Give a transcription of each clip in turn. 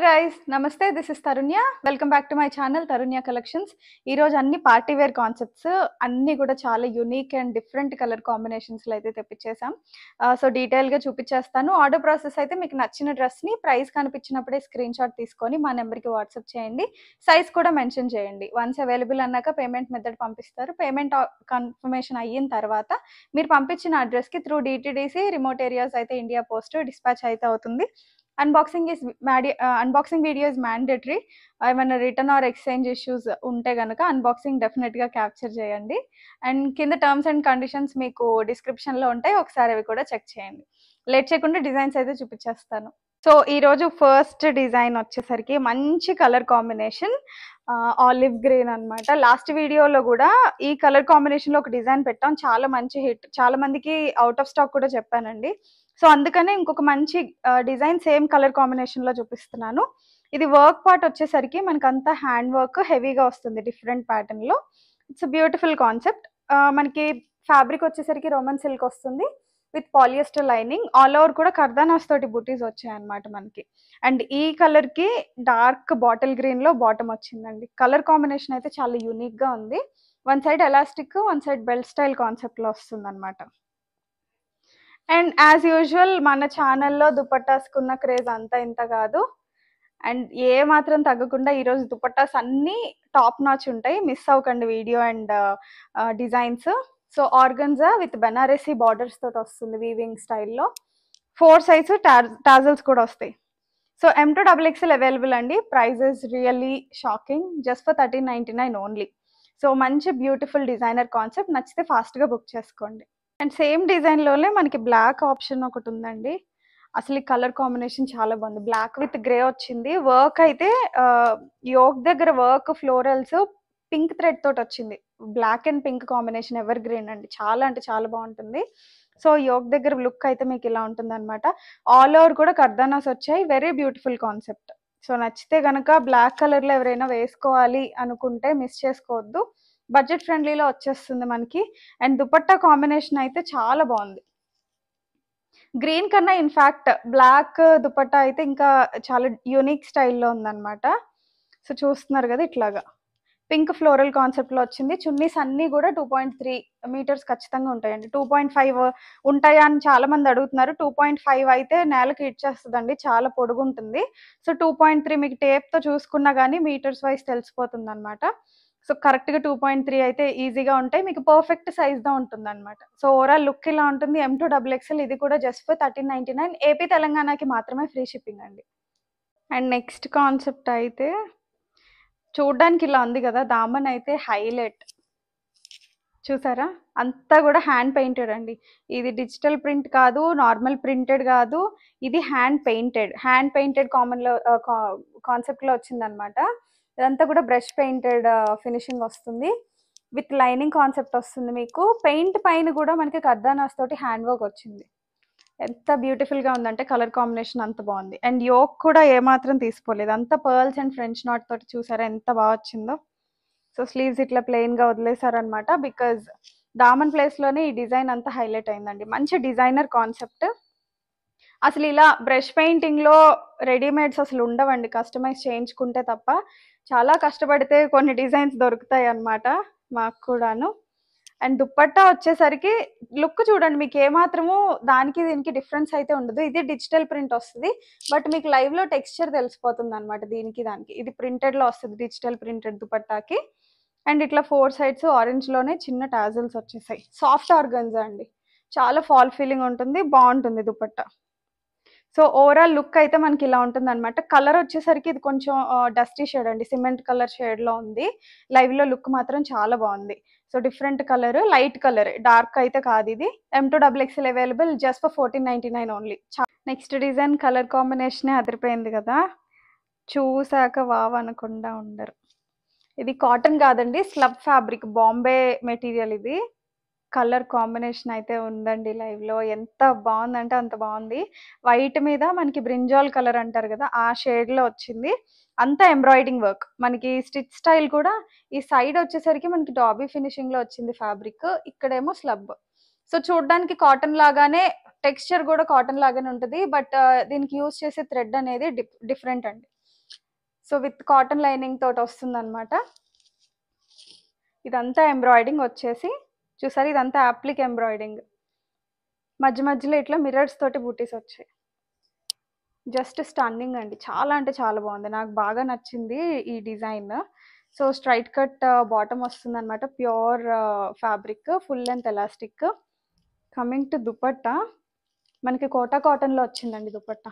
guys, namaste. This is Tarunya. Welcome back to my channel Tarunya Collections. ఈ రోజు అన్ని party wear concepts అన్ని కూడా చాలా unique and different colour combinations లో అయితే తెప్పించేసాం. సో డీటెయిల్ గా చూపించేస్తాను. ఆర్డర్ ప్రాసెస్ అయితే మీకు నచ్చిన డ్రెస్ ని ప్రైస్ కనిపించినప్పుడే స్క్రీన్ షాట్ తీసుకొని మా నెంబర్ కి వాట్సాప్ చేయండి. సైజ్ కూడా మెన్షన్ చేయండి. వన్స్ అవైలబుల్ అన్నాక పేమెంట్ మెథడ్ పంపిస్తారు. పేమెంట్ కన్ఫర్మేషన్ అయిన తర్వాత మీరు పంపించిన అడ్రస్ కి త్రూ డిటిడిసి రిమోట్ ఏరియాస్ అయితే ఇండియా పోస్ట్ డిస్పాచ్ అయితే అవుతుంది. Unboxing video is mandatory. ఏమైనా రిటర్న్ ఆర్ ఎక్స్చేంజ్ ఇష్యూస్ ఉంటే కనుక అన్బాక్సింగ్ డెఫినెట్గా క్యాప్చర్ చేయండి. అండ్ కింద టర్మ్స్ అండ్ కండిషన్స్ మీకు డిస్క్రిప్షన్లో ఉంటాయి, ఒకసారి అవి కూడా చెక్ చేయండి. లేట్ చేయకుండా డిజైన్స్ అయితే చూపించేస్తాను. సో ఈరోజు ఫస్ట్ డిజైన్ వచ్చేసరికి మంచి కలర్ కాంబినేషన్, ఆలివ్ గ్రీన్ అనమాట. లాస్ట్ వీడియోలో కూడా ఈ కలర్ కాంబినేషన్లో ఒక డిజైన్ పెట్టాం, చాలా మంచి హిట్. చాలా మందికి అవుట్ ఆఫ్ స్టాక్ కూడా చెప్పానండి. సో అందుకనే ఇంకొక మంచి డిజైన్ సేమ్ కలర్ కాంబినేషన్లో చూపిస్తున్నాను. ఇది వర్క్ పార్ట్ వచ్చేసరికి మనకు అంతా హ్యాండ్ వర్క్ హెవీగా వస్తుంది డిఫరెంట్ ప్యాటర్న్లో. It's beautiful concept. మనకి ఫ్యాబ్రిక్ వచ్చేసరికి రోమన్ సిల్క్ వస్తుంది with polyester lining. All over కూడా కర్దానాస్ తోటి బూటీస్ వచ్చాయన్నమాట మనకి. అండ్ ఈ కలర్కి డార్క్ బాటిల్ గ్రీన్లో బాటమ్ వచ్చిందండి. కలర్ కాంబినేషన్ అయితే చాలా యూనిక్గా ఉంది. One side elastic, one side belt style కాన్సెప్ట్లో వస్తుంది అనమాట. అండ్ యాజ్ యూజువల్ మన ఛానల్లో దుపట్టాస్కున్న క్రేజ్ అంతా ఇంత కాదు. అండ్ ఏ మాత్రం తగ్గకుండా ఈరోజు దుపట్టాస్ అన్నీ టాప్ నాచ్ ఉంటాయి. మిస్ అవ్వకండి video and designs. So organza with Banarasi borders తోటి వస్తుంది వీవింగ్ స్టైల్లో. 4 సైజ్ టాజల్స్ కూడా వస్తాయి. సో M2XXL అవైలబుల్ అండి. Prices really shocking, just for 1399 only. So మంచి బ్యూటిఫుల్ డిజైనర్ కాన్సెప్ట్. నచ్చితే ఫాస్ట్గా బుక్ చేసుకోండి. అండ్ సేమ్ డిజైన్లోనే మనకి బ్లాక్ ఆప్షన్ ఒకటి ఉందండి. అసలు ఈ కలర్ కాంబినేషన్ చాలా బాగుంది. బ్లాక్ విత్ గ్రే వచ్చింది. వర్క్ అయితే యోక్ దగ్గర వర్క్ ఫ్లోరల్స్ పింక్ థ్రెడ్ తోటి వచ్చింది. Black and pink combination evergreen అండి. చాలా అంటే చాలా బాగుంటుంది. సో యోక్ దగ్గర లుక్ అయితే మీకు ఇలా ఉంటుంది అనమాట. ఆల్ ఓవర్ కూడా కర్దానాస్ వచ్చాయి. Very beautiful concept. సో నచ్చితే కనుక బ్లాక్ కలర్లో ఎవరైనా వేసుకోవాలి అనుకుంటే మిస్ చేసుకోవద్దు. బడ్జెట్ ఫ్రెండ్లీలో వచ్చేస్తుంది మనకి. అండ్ దుపట్టా కాంబినేషన్ అయితే చాలా బాగుంది. గ్రీన్ కన్నా ఇన్ఫ్యాక్ట్ బ్లాక్ దుపట్టా అయితే ఇంకా చాలా యూనిక్ స్టైల్లో ఉందన్నమాట. సో చూస్తున్నారు కదా, ఇట్లాగా పింక్ ఫ్లోరల్ కాన్సెప్ట్లో వచ్చింది. చున్నీస్ అన్నీ కూడా 2.3 మీటర్స్ ఖచ్చితంగా ఉంటాయండి. 2.5 ఉంటాయా అని చాలా మంది అడుగుతున్నారు. 2.5 అయితే నేలకి ఇచ్చేస్తుందండి, చాలా పొడుగు ఉంటుంది. సో 2.3 మీకు టేప్తో చూసుకున్నా కానీ మీటర్స్ వైజ్ తెలిసిపోతుంది అనమాట. సో కరెక్ట్గా 2.3 అయితే ఈజీగా ఉంటాయి. మీకు పర్ఫెక్ట్ సైజ్తో ఉంటుంది అనమాట. సో ఓవరాల్ లుక్ ఇలా ఉంటుంది. M2XXL. ఇది కూడా జస్ట్ ఫర్ 1399. ఏపీ తెలంగాణకి మాత్రమే ఫ్రీ షిప్పింగ్ అండి. అండ్ నెక్స్ట్ కాన్సెప్ట్ అయితే చూడ్డానికి ఇలా ఉంది కదా, దామన్ అయితే హైలైట్. చూసారా, అంతా కూడా హ్యాండ్ పెయింటెడ్ అండి. ఇది డిజిటల్ ప్రింట్ కాదు, నార్మల్ ప్రింటెడ్ కాదు, ఇది హ్యాండ్ పెయింటెడ్ కాన్సెప్ట్లో వచ్చిందనమాట. ఇదంతా కూడా బ్రష్ పెయింటెడ్ ఫినిషింగ్ వస్తుంది విత్ లైనింగ్ కాన్సెప్ట్ వస్తుంది. మీకు పెయింట్ పైన కూడా మనకి కర్దానాస్ తోటి హ్యాండ్ వర్క్ వచ్చింది. ఎంత బ్యూటిఫుల్గా ఉందంటే కలర్ కాంబినేషన్ అంత బాగుంది. అండ్ యోక్ కూడా ఏమాత్రం తీసుకోలేదు, అంత పర్ల్స్ అండ్ ఫ్రెంచ్ నాట్ తోటి. చూసారా ఎంత బాగా వచ్చిందో. సో స్లీవ్స్ ఇట్లా ప్లెయిన్గా వదిలేసారనమాట. బికాజ్ దామన్ ప్లేస్లోనే ఈ డిజైన్ అంతా హైలైట్ అయిందండి. మంచి డిజైనర్ కాన్సెప్ట్. అసలు ఇలా బ్రష్ పెయింటింగ్లో రెడీమేడ్స్ అసలు ఉండవండి, కస్టమైజ్ చేయించుకుంటే తప్ప. చాలా కష్టపడితే కొన్ని డిజైన్స్ దొరుకుతాయి అన్నమాట మాకు కూడాను. అండ్ దుప్పట్టా వచ్చేసరికి లుక్ చూడండి, మీకు ఏమాత్రము దానికి దీనికి డిఫరెన్స్ అయితే ఉండదు. ఇది డిజిటల్ ప్రింట్ వస్తుంది, బట్ మీకు లైవ్లో టెక్స్చర్ తెలిసిపోతుంది అనమాట దీనికి దానికి. ఇది ప్రింటెడ్లో వస్తుంది, డిజిటల్ ప్రింటెడ్ దుపట్టాకి. అండ్ ఇట్లా 4 సైడ్స్ ఆరెంజ్లోనే చిన్న టాజల్స్ వచ్చేసాయి. సాఫ్ట్ ఆర్గన్జా అండి, చాలా ఫాల్ ఫీలింగ్ ఉంటుంది, బాగుంటుంది దుపట్టా. సో ఓవరాల్ లుక్ అయితే మనకి ఇలా ఉంటుంది అనమాట. కలర్ వచ్చేసరికి ఇది కొంచెం డస్టీ షేడ్ అండి, సిమెంట్ కలర్ షేడ్లో ఉంది. లైవ్లో లుక్ మాత్రం చాలా బాగుంది. So different colour, light colour, dark అయితే కాదు ఇది. M2XXL available just for 1499 only. Next design colour కాంబినేషనే అదిరిపోయింది కదా, చూసాక వావ్ అనకుండా ఉండరు. ఇది కాటన్ కాదండి, స్లబ్ ఫ్యాబ్రిక్, బాంబే మెటీరియల్. ఇది కలర్ కాంబినేషన్ అయితే ఉందండి లైవ్లో. ఎంత బాగుందంటే అంత బాగుంది. వైట్ మీద మనకి బ్రింజాల్ కలర్ అంటారు కదా, ఆ షేడ్లో వచ్చింది. అంతా ఎంబ్రాయిడింగ్ వర్క్. మనకి స్టిచ్ స్టైల్ కూడా ఈ సైడ్ వచ్చేసరికి మనకి డాబీ ఫినిషింగ్లో వచ్చింది ఫ్యాబ్రిక్, ఇక్కడేమో స్లబ్. సో చూడడానికి కాటన్ లాగానే, టెక్స్చర్ కూడా కాటన్ లాగానే ఉంటుంది. బట్ దీనికి యూజ్ చేసే థ్రెడ్ అనేది డిఫరెంట్ అండి. సో విత్ కాటన్ లైనింగ్ తోటి వస్తుందన్నమాట. ఇదంతా ఎంబ్రాయిడింగ్ వచ్చేసి చూసారు, ఇదంతా అప్లిక్ ఎంబ్రాయిడింగ్, మధ్య మధ్యలో ఇట్లా మిర్రర్స్ తోటి బూటీస్ వచ్చాయి. జస్ట్ స్టన్నింగ్ అండి, చాలా అంటే చాలా బాగుంది, నాకు బాగా నచ్చింది ఈ design. So straight cut bottom వస్తుంది అనమాట, pure fabric, full length elastic. Coming to dupatta, మనకి కోటా కాటన్లో వచ్చిందండి దుపట్టా.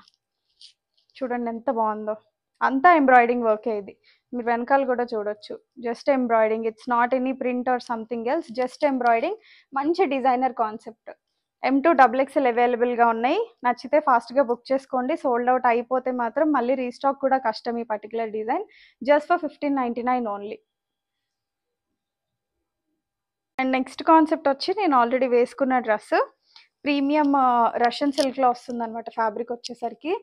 చూడండి ఎంత బాగుందో, అంతా ఎంబ్రాయిడింగ్ వర్కే ఇది, మీరు వెనకాల కూడా చూడొచ్చు. Just embroidering, it's not any print or something else, just embroidering. మంచి డిజైనర్ కాన్సెప్ట్. M2XXL అవైలబుల్గా ఉన్నాయి, నచ్చితే ఫాస్ట్గా బుక్ చేసుకోండి. సోల్డ్ అవుట్ అయిపోతే మాత్రం మళ్ళీ రీస్టాక్ కూడా కష్టం ఈ particular design. Just for 1599 only. And next concept వచ్చి నేను ఆల్రెడీ వేసుకున్న డ్రెస్, ప్రీమియం రష్యన్ సిల్క్లో వస్తుంది అనమాట ఫ్యాబ్రిక్ వచ్చేసరికి.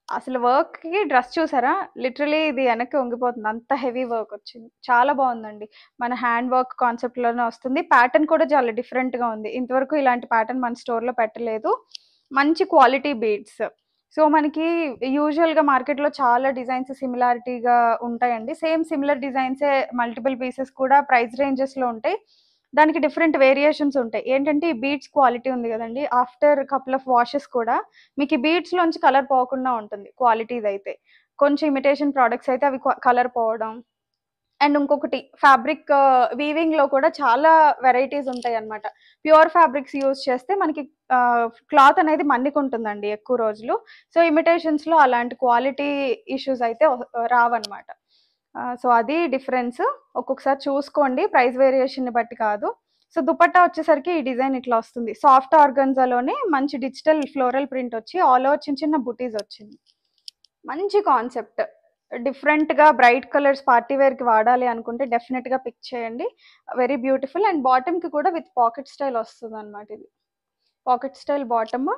అసలు వర్క్కి డ్రెస్ చూసారా, లిటరలీ ఇది వెనక్కి వంగిపోతుంది, అంత హెవీ వర్క్ వచ్చింది, చాలా బాగుందండి. మన హ్యాండ్ వర్క్ కాన్సెప్ట్లోనే వస్తుంది. ప్యాటర్న్ కూడా చాలా డిఫరెంట్గా ఉంది, ఇంతవరకు ఇలాంటి ప్యాటర్న్ మన స్టోర్లో పెట్టలేదు. మంచి క్వాలిటీ బీడ్స్. సో మనకి యూజువల్గా మార్కెట్లో చాలా డిజైన్స్ సిమిలారిటీగా ఉంటాయండి, సేమ్ సిమిలర్ డిజైన్సే మల్టిపుల్ పీసెస్ కూడా ప్రైస్ రేంజెస్లో ఉంటాయి. దానికి డిఫరెంట్ వేరియేషన్స్ ఉంటాయి. ఏంటంటే ఈ బీడ్స్ క్వాలిటీ ఉంది కదండి, ఆఫ్టర్ కపుల్ ఆఫ్ వాషెస్ కూడా మీకు ఈ బీడ్స్లోంచి కలర్ పోకుండా ఉంటుంది క్వాలిటీది అయితే. కొంచెం ఇమిటేషన్ ప్రోడక్ట్స్ అయితే అవి కలర్ పోవడం. అండ్ ఇంకొకటి ఫ్యాబ్రిక్ వీవింగ్లో కూడా చాలా వెరైటీస్ ఉంటాయి అన్నమాట. ప్యూర్ ఫ్యాబ్రిక్స్ యూజ్ చేస్తే మనకి క్లాత్ అనేది మన్నికుంటుందండి ఎక్కువ రోజులు. సో ఇమిటేషన్స్లో అలాంటి క్వాలిటీ ఇష్యూస్ అయితే రావన్నమాట. సో అది డిఫరెన్స్, ఒక్కొక్కసారి చూసుకోండి, ప్రైస్ వేరియేషన్ని బట్టి కాదు. సో దుపట్టా వచ్చేసరికి ఈ డిజైన్ ఇట్లా వస్తుంది, సాఫ్ట్ ఆర్గన్జాలోనే మంచి డిజిటల్ ఫ్లోరల్ ప్రింట్ వచ్చి ఆల్ ఓవర్ చిన్న చిన్న బుటీస్ వచ్చింది. మంచి కాన్సెప్ట్, డిఫరెంట్గా బ్రైట్ కలర్స్ పార్టీ వేర్కి వాడాలి అనుకుంటే డెఫినెట్గా పిక్ చేయండి, వెరీ బ్యూటిఫుల్. అండ్ బాటమ్కి కూడా విత్ పాకెట్ స్టైల్ వస్తుంది అనమాట, ఇది pocket style bottom.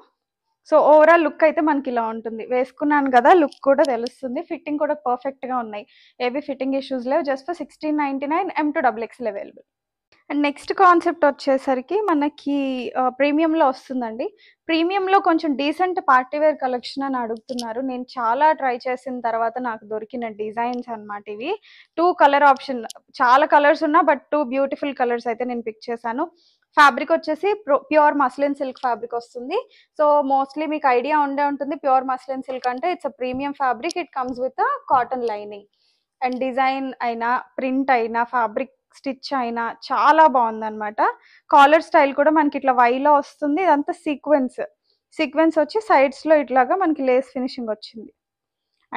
So overall look అయితే మనకి ఇలా ఉంటుంది, వేసుకున్నాను కదా లుక్ కూడా తెలుస్తుంది. ఫిట్టింగ్ కూడా పర్ఫెక్ట్గా ఉన్నాయి, ఏవి ఫిట్టింగ్ ఇష్యూస్ లేవు. Just for 1699, M2XXL available. And next concept వచ్చేసరికి మనకి ప్రీమియంలో వస్తుందండి. ప్రీమియంలో కొంచెం డీసెంట్ పార్టీవేర్ కలెక్షన్ అని అడుగుతున్నారు, నేను చాలా ట్రై చేసిన తర్వాత నాకు దొరికిన డిజైన్స్ అనమాట ఇవి. 2 కలర్ ఆప్షన్, చాలా కలర్స్ ఉన్నా బట్ 2 బ్యూటిఫుల్ కలర్స్ అయితే నేను పిక్ చేశాను. ఫ్యాబ్రిక్ వచ్చేసి ప్యూర్ మస్లిన్ సిల్క్ ఫ్యాబ్రిక్ వస్తుంది. సో మోస్ట్లీ మీకు ఐడియా ఉండే ఉంటుంది, ప్యూర్ మస్లిన్ సిల్క్ అంటే it's a premium fabric, it comes with a cotton lining. And design అయినా ప్రింట్ అయినా ఫ్యాబ్రిక్ స్టిచ్ అయినా చాలా బాగుందన్నమాట. కాలర్ స్టైల్ కూడా మనకి ఇట్లా వైలో వస్తుంది, ఇదంతా సీక్వెన్స్ వచ్చి సైడ్స్లో ఇట్లాగా మనకి లేస్ ఫినిషింగ్ వచ్చింది.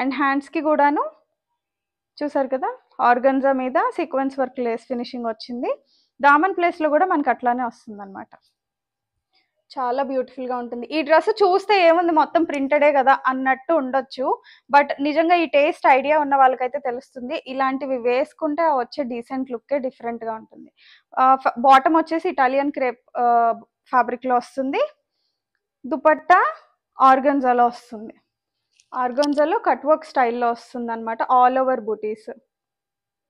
అండ్ హ్యాండ్స్కి కూడాను చూసారు కదా, ఆర్గన్జా మీద సీక్వెన్స్ వర్క్ లేస్ ఫినిషింగ్ వచ్చింది. దామన్ ప్లేస్లో కూడా మనకి అట్లానే వస్తుంది అనమాట, చాలా బ్యూటిఫుల్గా ఉంటుంది. ఈ డ్రెస్ చూస్తే ఏముంది మొత్తం ప్రింటెడే కదా అన్నట్టు ఉండొచ్చు, బట్ నిజంగా ఈ టేస్ట్ ఐడియా ఉన్న వాళ్ళకైతే తెలుస్తుంది, ఇలాంటివి వేసుకుంటే వచ్చే డీసెంట్ లుక్కే డిఫరెంట్గా ఉంటుంది. బాటమ్ వచ్చేసి ఇటాలియన్ క్రేప్ ఫ్యాబ్రిక్లో వస్తుంది. దుపట్టా ఆర్గన్జాలో వస్తుంది, ఆర్గన్జాలో కట్ వర్క్ స్టైల్లో వస్తుంది అనమాట, ఆల్ ఓవర్ బూటీస్.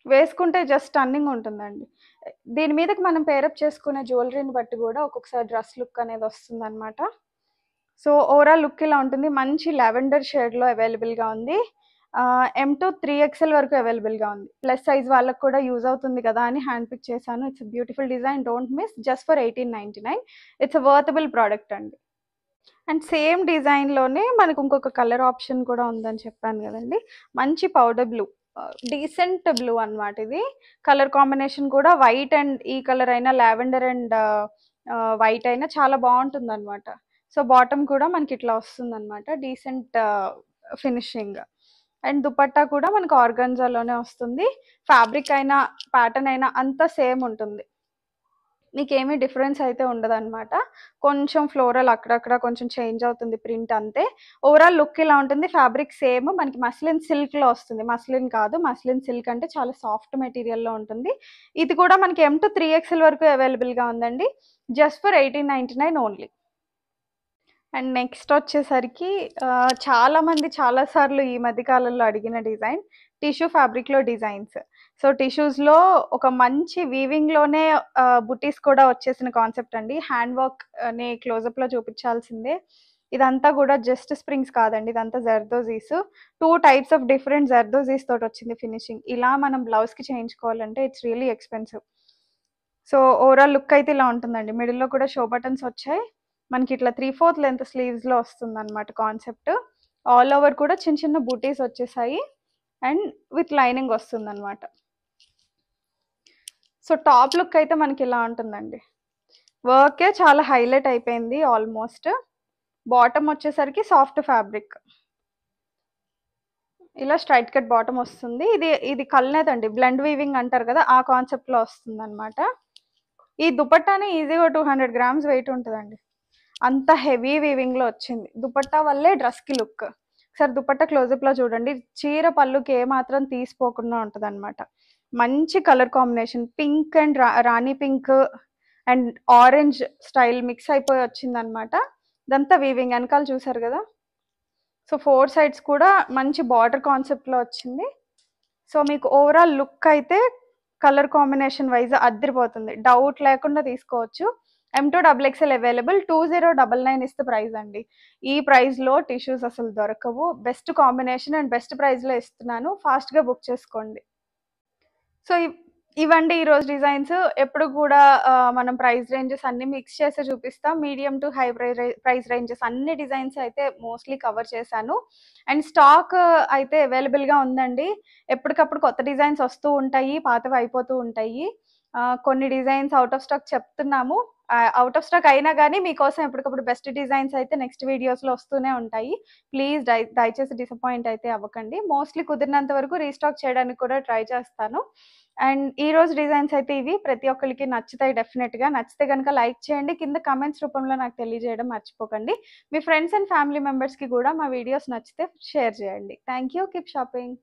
వేసుకుంటే జస్ట్ స్టన్నింగ్ ఉంటుందండి. దీని మీదకి మనం పేరప్ చేసుకునే జ్యువెలరీని బట్టి కూడా ఒక్కొక్కసారి డ్రెస్ లుక్ అనేది వస్తుంది అనమాట. సో ఓవరాల్ లుక్ ఇలా ఉంటుంది, మంచి లావెండర్ షేడ్లో అవైలబుల్గా ఉంది. M2 3XL వరకు అవైలబుల్గా ఉంది, ప్లస్ సైజ్ వాళ్ళకి కూడా యూజ్ అవుతుంది కదా అని హ్యాండ్ పిక్ చేశాను. It's beautiful design, don't miss, just for 1899. It's worthable product అండి. అండ్ సేమ్ డిజైన్లోనే మనకు ఇంకొక కలర్ ఆప్షన్ కూడా ఉందని చెప్పాను కదండి, మంచి పౌడర్ బ్లూ, డీసెంట్ బ్లూ అనమాట ఇది. కలర్ కాంబినేషన్ కూడా వైట్ అండ్ ఈ కలర్ అయినా లావెండర్ అండ్ వైట్ అయినా చాలా బాగుంటుంది అనమాట. సో బాటమ్ కూడా మనకి ఇట్లా వస్తుంది అనమాట, డీసెంట్ ఫినిషింగ్. అండ్ దుపట్టా కూడా మనకు ఆర్గన్జాలోనే వస్తుంది, ఫ్యాబ్రిక్ అయినా ప్యాటర్న్ అయినా అంతా సేమ్ ఉంటుంది, మీకేమీ డిఫరెన్స్ అయితే ఉండదు అనమాట. కొంచెం ఫ్లోరల్ అక్కడక్కడ కొంచెం చేంజ్ అవుతుంది ప్రింట్ అంతే. ఓవరాల్ లుక్ ఇలా ఉంటుంది, ఫ్యాబ్రిక్ సేమ్, మనకి మస్లిన్ సిల్క్లో వస్తుంది, మస్లిన్ కాదు, మస్లిన్ సిల్క్ అంటే చాలా సాఫ్ట్ మెటీరియల్లో ఉంటుంది. ఇది కూడా మనకి M2 3XL వరకు అవైలబుల్గా ఉందండి, just for 1899 only. And next వచ్చేసరికి చాలామంది చాలాసార్లు ఈ మధ్యకాలంలో అడిగిన డిజైన్, టిష్యూ ఫ్యాబ్రిక్లో డిజైన్స్. సో టిష్యూస్లో ఒక మంచి వీవింగ్లోనే బుటీస్ కూడా వచ్చేసిన కాన్సెప్ట్ అండి. హ్యాండ్ వర్క్ ని క్లోజప్లో చూపించాల్సిందే, ఇదంతా కూడా జస్ట్ స్ప్రింగ్స్ కాదండి, ఇదంతా జర్దోజీస్. 2 టైప్స్ ఆఫ్ డిఫరెంట్ జర్దోజీస్ తోటి వచ్చింది ఫినిషింగ్. ఇలా మనం బ్లౌజ్కి చేయించుకోవాలంటే it's really expensive. So overall look అయితే ఇలా ఉంటుందండి. మిడిల్లో కూడా షో బటన్స్ వచ్చాయి. మనకి ఇట్లా 3/4 లెంత్ స్లీవ్స్లో వస్తుంది అనమాట కాన్సెప్ట్. ఆల్ ఓవర్ కూడా చిన్న చిన్న బూటీస్ వచ్చేసాయి అండ్ విత్ లైనింగ్ వస్తుంది అనమాట. సో టాప్ లుక్ అయితే మనకి ఇలా ఉంటుందండి. వర్కే చాలా హైలైట్ అయిపోయింది ఆల్మోస్ట్. బాటమ్ వచ్చేసరికి సాఫ్ట్ ఫ్యాబ్రిక్, ఇలా స్ట్రైట్ కట్ బాటమ్ వస్తుంది. ఇది కల్నేత్ అండి, బ్లెండ్ వీవింగ్ అంటారు కదా, ఆ కాన్సెప్ట్లో వస్తుంది అనమాట. ఈ దుపట్టానే ఈజీగా 200 గ్రామ్స్ వెయిట్ ఉంటుందండి, అంత హెవీ వీవింగ్లో వచ్చింది. దుపట్టా వల్లే డ్రెస్కి లుక్. ఒకసారి దుపట్టా క్లోజప్లో చూడండి, చీర పళ్ళుకి ఏమాత్రం తీసిపోకుండా ఉంటుంది అనమాట. మంచి colour combination, pink and Rani pink and orange style mix అయిపోయి వచ్చింది అనమాట. ఇదంతా వీవింగ్, వెనకాల చూసారు కదా. సో 4 సైడ్స్ కూడా మంచి బార్డర్ కాన్సెప్ట్లో వచ్చింది. సో మీకు ఓవరాల్ లుక్ అయితే కలర్ కాంబినేషన్ వైజ్ అద్దరిపోతుంది, డౌట్ లేకుండా తీసుకోవచ్చు. M2XXL available. 2099 ఇస్తే ప్రైస్ అండి. ఈ ప్రైస్లో టిష్యూస్ అసలు దొరకవు. బెస్ట్ కాంబినేషన్ అండ్ బెస్ట్ ప్రైస్లో ఇస్తున్నాను, ఫాస్ట్గా బుక్ చేసుకోండి. సో ఇవండి ఈరోజు డిజైన్స్. ఎప్పుడు కూడా మనం ప్రైస్ రేంజెస్ అన్ని మిక్స్ చేసి చూపిస్తాం. Medium to high price ranges అన్ని డిజైన్స్ అయితే మోస్ట్లీ కవర్ చేశాను. అండ్ స్టాక్ అయితే అవైలబుల్గా ఉందండి. ఎప్పటికప్పుడు కొత్త డిజైన్స్ వస్తూ ఉంటాయి, పాతవి అయిపోతూ ఉంటాయి. కొన్ని డిజైన్స్ అవుట్ ఆఫ్ స్టాక్ చెప్తున్నాము. అవుట్ ఆఫ్ స్టాక్ అయినా కానీ మీకోసం ఎప్పటికప్పుడు బెస్ట్ డిజైన్స్ అయితే నెక్స్ట్ వీడియోస్లో వస్తూనే ఉంటాయి. ప్లీజ్ దయచేసి డిసప్పాయింట్ అయితే అవ్వకండి. మోస్ట్లీ కుదిరినంత వరకు రీస్టాక్ చేయడానికి కూడా ట్రై చేస్తాను. అండ్ ఈ రోజు డిజైన్స్ అయితే ఇవి. ప్రతి ఒక్కరికి నచ్చుతాయి డెఫినెట్గా. నచ్చితే కనుక లైక్ చేయండి, కింద కామెంట్స్ రూపంలో నాకు తెలియజేయడం మర్చిపోకండి. మీ ఫ్రెండ్స్ అండ్ ఫ్యామిలీ మెంబర్స్కి కూడా మా వీడియోస్ నచ్చితే షేర్ చేయండి. Thank you. Keep shopping.